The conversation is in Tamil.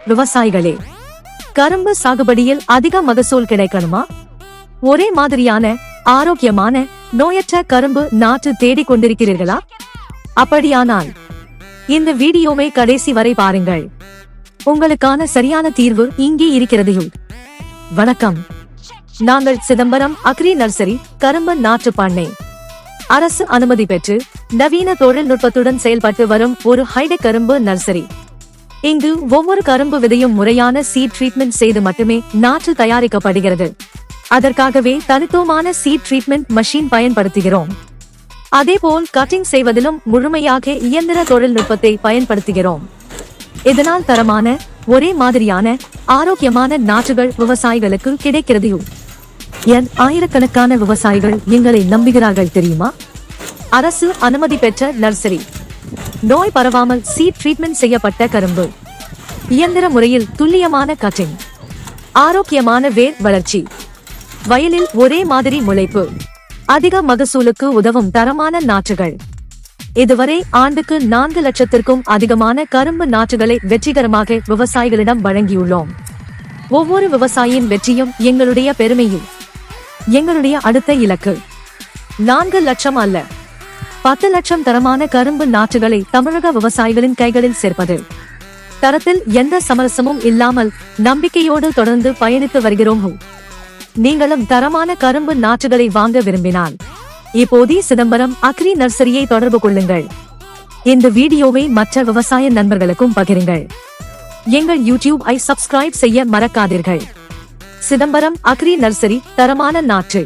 விவசாயிகளே, கரும்பு சாகுபடியில் அதிக மகசூல் கிடைக்கணுமா? ஒரே மாதிரியான ஆரோக்கியமான நோயற்ற கரும்பு நாற்று தேடிக் கொண்டிருக்கிறீர்களா? அப்படியானால் இந்த வீடியோவை கடைசி வரை பாருங்கள். உங்களுக்கான சரியான தீர்வு இங்கே இருக்கிறது. வணக்கம், நாங்கள் சிதம்பரம் அக்ரி நர்சரி கரும்பு நாற்று பண்ணை. அரசு அனுமதி பெற்று நவீன தொழில்நுட்பத்துடன் செயல்பட்டு வரும் ஒரு ஹைடெக் கரும்பு நர்சரி. இங்கு ஒவ்வொரு கரும்பு விதையும் முறையான சீட் ட்ரீட்மெண்ட் செய்து மட்டுமே நாற்று தயாரிக்கப்படுகிறது. அதற்காகவே தனித்துவமான சீட் ட்ரீட்மெண்ட் மெஷின் பயன்படுத்துகிறோம். அதேபோல் கட்டிங் செய்வதிலும் முழுமையாக இயந்திர தொழில்நுட்பத்தை பயன்படுத்துகிறோம். இதனால் தரமான, ஒரே மாதிரியான ஆரோக்கியமான நாற்றுகள் விவசாயிகளுக்கு கிடைக்கிறது. ஆயிரக்கணக்கான விவசாயிகள் எங்களை நம்புகிறார்கள் தெரியுமா? அரசு அனுமதி பெற்ற நர்சரி, நோய் பரவாமல் சீட் ட்ரீட்மெண்ட் செய்யப்பட்ட கரும்பு, இயந்திர முறையில் துல்லியமான கட்டிங், ஆரோக்கியமான வேர் வளர்ச்சி, வயலில் ஒரே மாதிரி முளைப்பு, அதிக மகசூலுக்கு உதவும் தரமான நாற்றுகள். இதுவரை ஆண்டுக்கு 4 லட்சத்திற்கும் அதிகமான கரும்பு நாற்றுகளை வெற்றிகரமாக விவசாயிகளிடம் வழங்கியுள்ளோம். ஒவ்வொரு விவசாயியின் வெற்றியும் எங்களுடைய பெருமையும். எங்களுடைய அடுத்த இலக்கு 4 லட்சம் அல்ல, 10 லட்சம் தரமான கரும்பு நாற்றுகளை தமிழக விவசாயிகளின் கைகளில் சேர்ப்பது. தரத்தில் எந்த சமரசமும் இல்லாமல் நம்பிக்கையோடு தொடர்ந்து பயணித்து வருகிறோம். நீங்களும் தரமான கரும்பு நாற்றுகளை வாங்க விரும்பினால் இப்போதே சிதம்பரம் அக்ரி நர்சரியை தொடர்பு கொள்ளுங்கள். இந்த வீடியோவை மற்ற விவசாய நண்பர்களுக்கும் பகிருங்கள். எங்கள் யூடியூப் ஐ சப்ஸ்கிரைப் செய்ய மறக்காதீர்கள். சிதம்பரம் அக்ரி நர்சரி, தரமான நாற்று.